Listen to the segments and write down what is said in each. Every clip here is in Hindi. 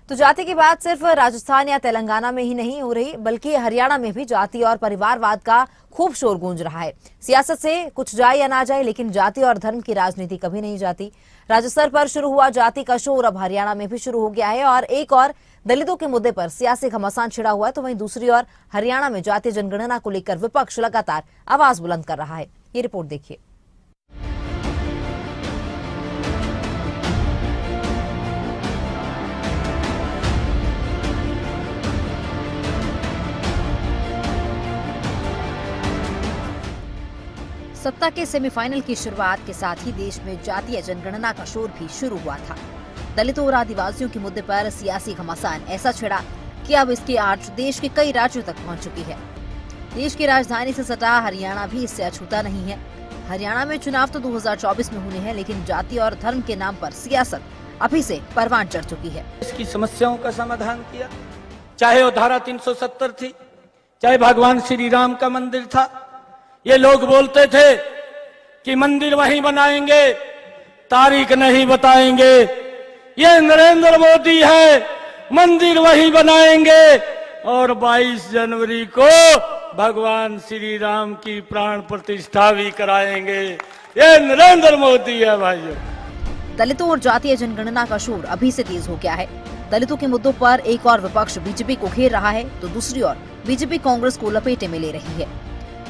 तो जाति की बात सिर्फ राजस्थान या तेलंगाना में ही नहीं हो रही, बल्कि हरियाणा में भी जाति और परिवारवाद का खूब शोर गूंज रहा है। सियासत से कुछ जाए या ना जाए, लेकिन जाति और धर्म की राजनीति कभी नहीं जाती। राज्य स्तर पर शुरू हुआ जाति का शोर अब हरियाणा में भी शुरू हो गया है और एक और दलितों के मुद्दे पर सियासी घमासान छिड़ा हुआ है, तो वहीं दूसरी ओर हरियाणा में जातीय जनगणना को लेकर विपक्ष लगातार आवाज बुलंद कर रहा है। ये रिपोर्ट देखिए। सत्ता के सेमीफाइनल की शुरुआत के साथ ही देश में जातीय जनगणना का शोर भी शुरू हुआ था। दलितों और आदिवासियों के मुद्दे पर सियासी घमासान ऐसा छिड़ा कि अब इसकी आर्च देश के कई राज्यों तक पहुंच चुकी है। देश की राजधानी से सटा हरियाणा भी इससे अछूता नहीं है। हरियाणा में चुनाव तो 2024 में होने हैं, लेकिन जाति और धर्म के नाम पर सियासत अभी से परवान चढ़ चुकी है। इसकी समस्याओं का समाधान किया, चाहे वो धारा 370 थी, चाहे भगवान श्री राम का मंदिर था। ये लोग बोलते थे कि मंदिर वहीं बनाएंगे, तारीख नहीं बताएंगे। ये नरेंद्र मोदी है, मंदिर वहीं बनाएंगे और 22 जनवरी को भगवान श्री राम की प्राण प्रतिष्ठा भी कराएंगे। ये नरेंद्र मोदी है भाइयों। दलितों और जातीय जनगणना का शोर अभी से तेज हो गया है। दलितों के मुद्दों पर एक और विपक्ष बीजेपी को घेर रहा है, तो दूसरी ओर बीजेपी कांग्रेस को लपेटे में ले रही है।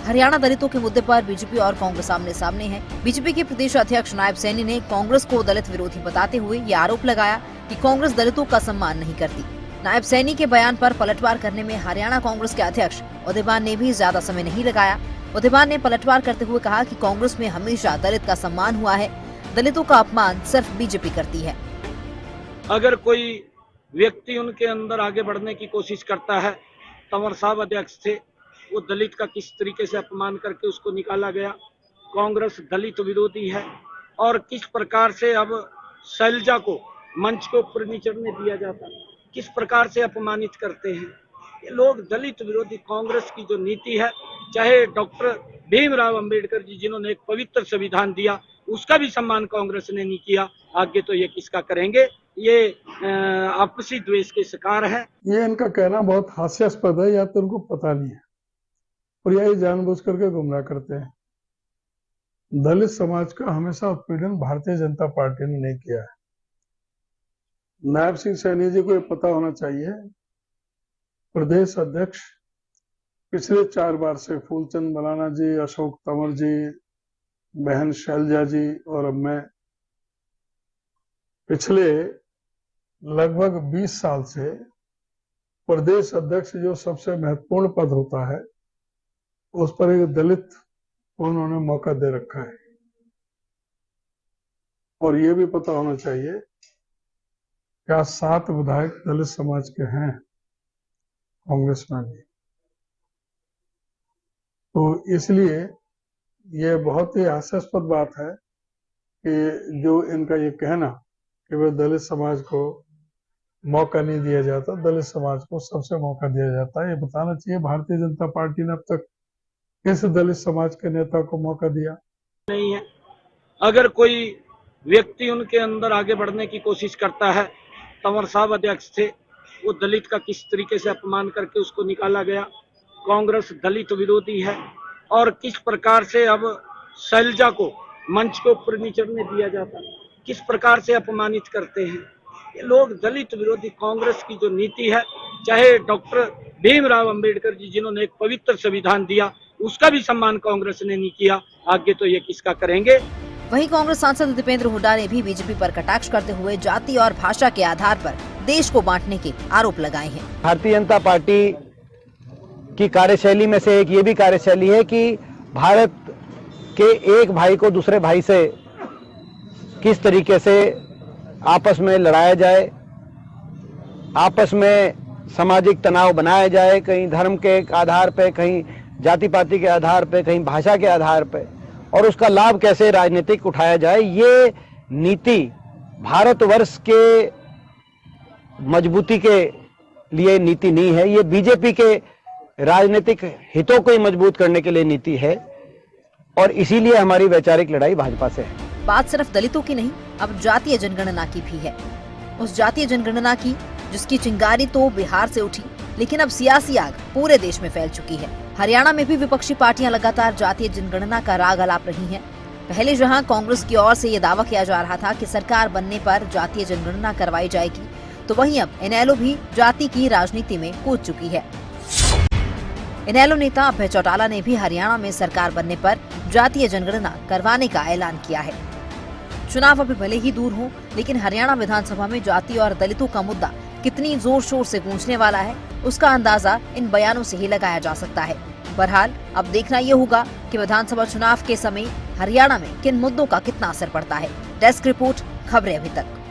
हरियाणा दलितों के मुद्दे पर बीजेपी और कांग्रेस आमने सामने है। बीजेपी के प्रदेश अध्यक्ष नायब सैनी ने कांग्रेस को दलित विरोधी बताते हुए ये आरोप लगाया कि कांग्रेस दलितों का सम्मान नहीं करती। नायब सैनी के बयान पर पलटवार करने में हरियाणा कांग्रेस के अध्यक्ष उदयबान ने भी ज्यादा समय नहीं लगाया। उदयबान ने पलटवार करते हुए कहा कि कांग्रेस में हमेशा दलित का सम्मान हुआ है, दलितों का अपमान सिर्फ बीजेपी करती है। अगर कोई व्यक्ति उनके अंदर आगे बढ़ने की कोशिश करता है, तंवर साहब अध्यक्ष थे, वो दलित का किस तरीके से अपमान करके उसको निकाला गया। कांग्रेस दलित विरोधी है और किस प्रकार से अब शैलजा को मंच के ऊपर नहीं चढ़ने दिया जाता, किस प्रकार से अपमानित करते हैं ये लोग। दलित विरोधी कांग्रेस की जो नीति है, चाहे डॉक्टर भीमराव अंबेडकर जी जिन्होंने एक पवित्र संविधान दिया, उसका भी सम्मान कांग्रेस ने नहीं किया। आगे तो ये किसका करेंगे? ये आपसी द्वेष के शिकार है। ये इनका कहना बहुत हास्यास्पद है, या तो उनको पता नहीं है और यही जानबूझ करके गुमराह करते हैं। दलित समाज का हमेशा उत्पीड़न भारतीय जनता पार्टी ने नहीं किया है। नायब सिंह सैनी जी को ये पता होना चाहिए, प्रदेश अध्यक्ष पिछले 4 बार से फूलचंद मलाना जी, अशोक तंवर जी, बहन शैलजा जी और अब मैं पिछले लगभग 20 साल से प्रदेश अध्यक्ष जो सबसे महत्वपूर्ण पद होता है, उस पर एक दलित को उन्होंने मौका दे रखा है। और ये भी पता होना चाहिए क्या 7 विधायक दलित समाज के हैं कांग्रेस में भी। तो इसलिए ये बहुत ही हास्यास्पद बात है कि जो इनका ये कहना कि वे दलित समाज को मौका नहीं दिया जाता, दलित समाज को सबसे मौका दिया जाता है। ये बताना चाहिए भारतीय जनता पार्टी ने अब तक किस दलित समाज के नेता को मौका दिया नहीं है। अगर कोई व्यक्ति उनके अंदर आगे बढ़ने की कोशिश करता है, तंवर साहब अध्यक्ष थे, वो दलित का किस तरीके से अपमान करके उसको निकाला गया। कांग्रेस दलित विरोधी है और किस प्रकार से अब शैलजा को मंच के ऊपर नहीं चढ़ने दिया जाता, किस प्रकार से अपमानित करते हैं ये लोग। दलित विरोधी कांग्रेस की जो नीति है, चाहे डॉक्टर भीमराव अंबेडकर जी जिन्होंने एक पवित्र संविधान दिया, उसका भी सम्मान कांग्रेस ने नहीं किया। आगे तो ये किसका करेंगे? वहीं कांग्रेस सांसद दीपेंद्र हुड्डा ने भी बीजेपी पर कटाक्ष करते हुए जाति और भाषा के आधार पर देश को बांटने के आरोप लगाए हैं। भारतीय जनता पार्टी की कार्यशैली में से एक ये भी कार्यशैली है कि भारत के एक भाई को दूसरे भाई से किस तरीके से आपस में लड़ाया जाए, आपस में सामाजिक तनाव बनाया जाए, कहीं धर्म के आधार पे, कहीं जाति पाति के आधार पे, कहीं भाषा के आधार पे, और उसका लाभ कैसे राजनीतिक उठाया जाए। ये नीति भारतवर्ष के मजबूती के लिए नीति नहीं है, ये बीजेपी के राजनीतिक हितों को ही मजबूत करने के लिए नीति है और इसीलिए हमारी वैचारिक लड़ाई भाजपा से है। बात सिर्फ दलितों की नहीं, अब जातीय जनगणना की भी है। उस जातीय जनगणना की जिसकी चिंगारी तो बिहार से उठी, लेकिन अब सियासी आग पूरे देश में फैल चुकी है। हरियाणा में भी विपक्षी पार्टियां लगातार जातीय जनगणना का राग अलाप रही हैं। पहले जहां कांग्रेस की ओर से ये दावा किया जा रहा था कि सरकार बनने पर जातीय जनगणना करवाई जाएगी, तो वहीं अब इनेलो भी जाति की राजनीति में कूद चुकी है। इनेलो नेता अभय चौटाला ने भी हरियाणा में सरकार बनने पर जातीय जनगणना करवाने का ऐलान किया है। चुनाव अभी भले ही दूर हो, लेकिन हरियाणा विधानसभा में जाति और दलितों का मुद्दा कितनी जोर शोर से गूंजने वाला है, उसका अंदाजा इन बयानों से ही लगाया जा सकता है। बहरहाल अब देखना ये होगा कि विधानसभा चुनाव के समय हरियाणा में किन मुद्दों का कितना असर पड़ता है। डेस्क रिपोर्ट, खबरें अभी तक।